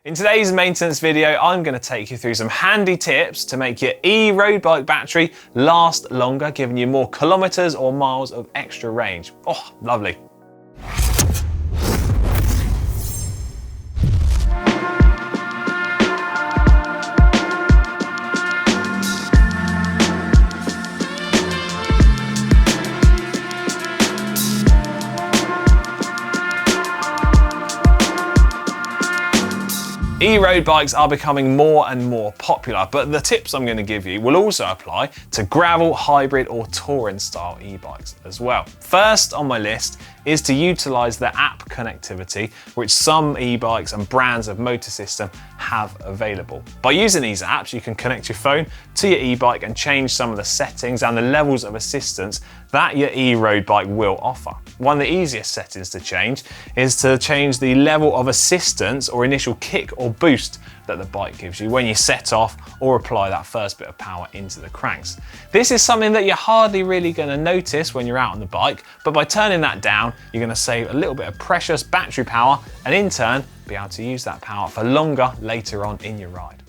In today's maintenance video, I'm going to take you through some handy tips to make your e-road bike battery last longer, giving you more kilometers or miles of extra range. Oh, lovely. E-road bikes are becoming more and more popular, but the tips I'm going to give you will also apply to gravel, hybrid or touring style e-bikes as well. First on my list is to utilize the app connectivity which some e-bikes and brands of motor system have available. By using these apps, you can connect your phone to your e-bike and change some of the settings and the levels of assistance that your e-road bike will offer. One of the easiest settings to change is to change the level of assistance or initial kick or boost that the bike gives you when you set off or apply that first bit of power into the cranks. This is something that you're hardly really going to notice when you're out on the bike, but by turning that down, you're going to save a little bit of precious battery power and in turn be able to use that power for longer later on in your ride.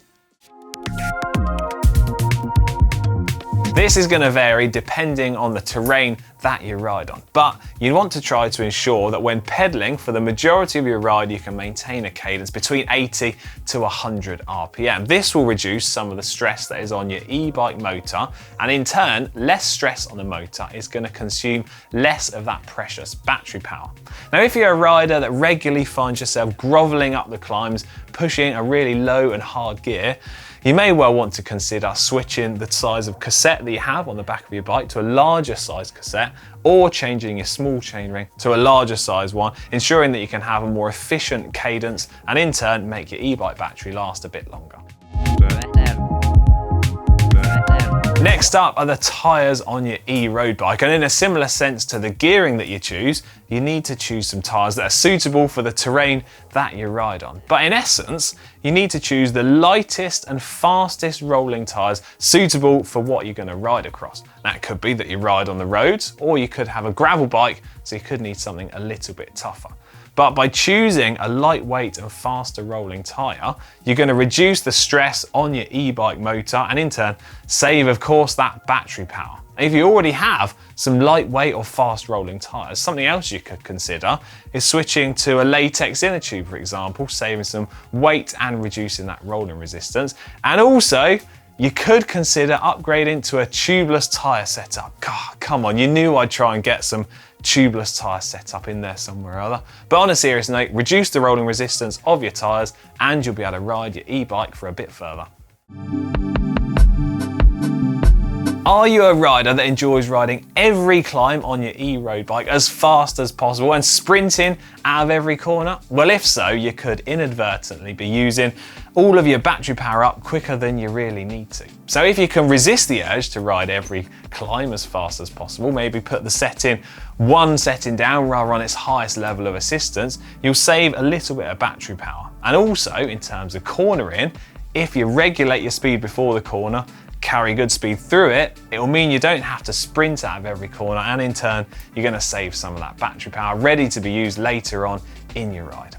This is going to vary depending on the terrain that you ride on, but you want to try to ensure that when pedaling for the majority of your ride, you can maintain a cadence between 80 to 100 RPM. This will reduce some of the stress that is on your e-bike motor, and in turn, less stress on the motor is going to consume less of that precious battery power. Now, if you're a rider that regularly finds yourself groveling up the climbs, pushing a really low and hard gear, you may well want to consider switching the size of cassette that you have on the back of your bike to a larger size cassette, or changing your small chainring to a larger size one, ensuring that you can have a more efficient cadence and in turn make your e-bike battery last a bit longer. Next up are the tyres on your e-road bike, and in a similar sense to the gearing that you choose, you need to choose some tyres that are suitable for the terrain that you ride on. But in essence, you need to choose the lightest and fastest rolling tyres suitable for what you're going to ride across. Now, it could be that you ride on the roads, or you could have a gravel bike, so you could need something a little bit tougher. But by choosing a lightweight and faster rolling tyre, you're going to reduce the stress on your e-bike motor and in turn save, of course, that battery power. If you already have some lightweight or fast rolling tyres, something else you could consider is switching to a latex inner tube, for example, saving some weight and reducing that rolling resistance. And also, you could consider upgrading to a tubeless tyre setup. God, come on, you knew I'd try and get some tubeless tyre setup in there somewhere or other. But on a serious note, reduce the rolling resistance of your tyres and you'll be able to ride your e-bike for a bit further. Are you a rider that enjoys riding every climb on your e-road bike as fast as possible and sprinting out of every corner? Well, if so, you could inadvertently be using all of your battery power up quicker than you really need to. So if you can resist the urge to ride every climb as fast as possible, maybe put the setting one setting down rather on its highest level of assistance, you'll save a little bit of battery power. And also, in terms of cornering, if you regulate your speed before the corner, carry good speed through it, it will mean you don't have to sprint out of every corner, and in turn, you're going to save some of that battery power ready to be used later on in your ride.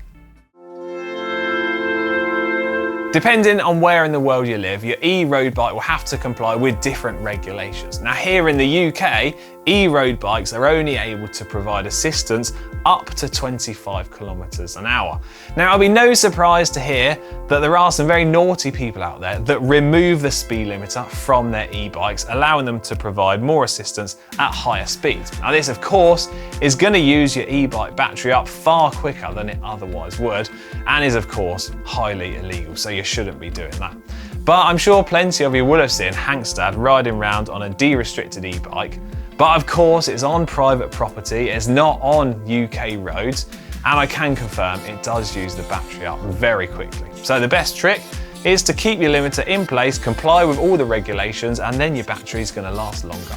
Depending on where in the world you live, your e-road bike will have to comply with different regulations. Now, here in the UK, e-road bikes are only able to provide assistance up to 25 kilometers an hour. Now, it'll be no surprise to hear that there are some very naughty people out there that remove the speed limiter from their e-bikes, allowing them to provide more assistance at higher speeds. Now, this, of course, is going to use your e-bike battery up far quicker than it otherwise would, and is, of course, highly illegal, so you shouldn't be doing that. But I'm sure plenty of you will have seen Hankstad riding around on a de-restricted e-bike. But of course, it's on private property, it's not on UK roads, and I can confirm it does use the battery up very quickly. So the best trick is to keep your limiter in place, comply with all the regulations, and then your battery is going to last longer.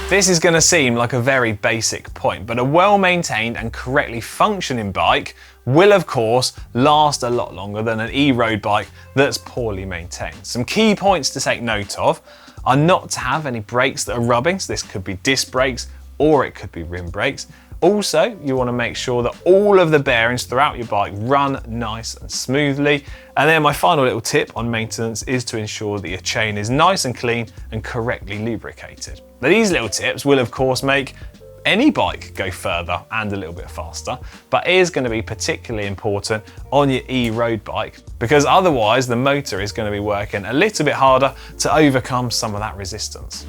This is going to seem like a very basic point, but a well-maintained and correctly functioning bike will, of course, last a lot longer than an e-road bike that's poorly maintained. Some key points to take note of are not to have any brakes that are rubbing, so this could be disc brakes or it could be rim brakes. Also, you want to make sure that all of the bearings throughout your bike run nice and smoothly. And then my final little tip on maintenance is to ensure that your chain is nice and clean and correctly lubricated. Now, these little tips will of course make any bike go further and a little bit faster, but it is going to be particularly important on your e-road bike because otherwise the motor is going to be working a little bit harder to overcome some of that resistance.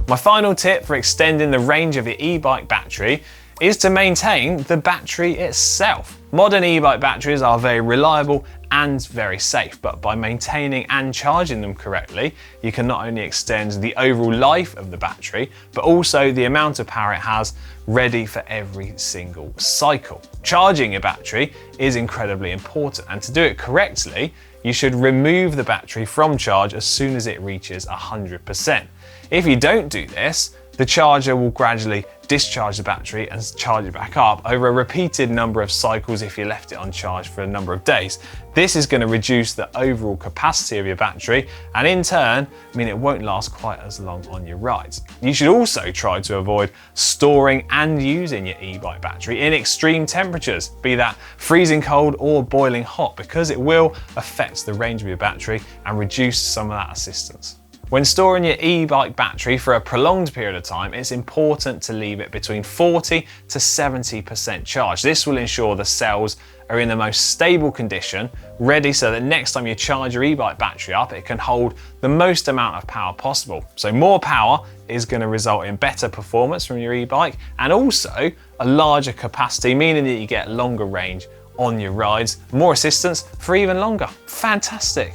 My final tip for extending the range of your e-bike battery is to maintain the battery itself. Modern e-bike batteries are very reliable and very safe, but by maintaining and charging them correctly, you can not only extend the overall life of the battery, but also the amount of power it has ready for every single cycle. Charging your battery is incredibly important, and to do it correctly, you should remove the battery from charge as soon as it reaches 100%. If you don't do this, the charger will gradually discharge the battery and charge it back up over a repeated number of cycles if you left it on charge for a number of days. This is going to reduce the overall capacity of your battery and in turn mean it won't last quite as long on your rides. You should also try to avoid storing and using your e-bike battery in extreme temperatures, be that freezing cold or boiling hot, because it will affect the range of your battery and reduce some of that assistance. When storing your e-bike battery for a prolonged period of time, it's important to leave it between 40 to 70% charge. This will ensure the cells are in the most stable condition, ready so that next time you charge your e-bike battery up, it can hold the most amount of power possible. So more power is going to result in better performance from your e-bike and also a larger capacity, meaning that you get longer range on your rides, more assistance for even longer. Fantastic.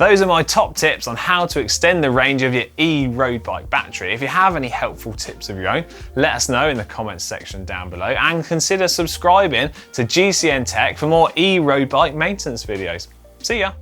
Those are my top tips on how to extend the range of your e-road bike battery. If you have any helpful tips of your own, let us know in the comments section down below and consider subscribing to GCN Tech for more e-road bike maintenance videos. See ya!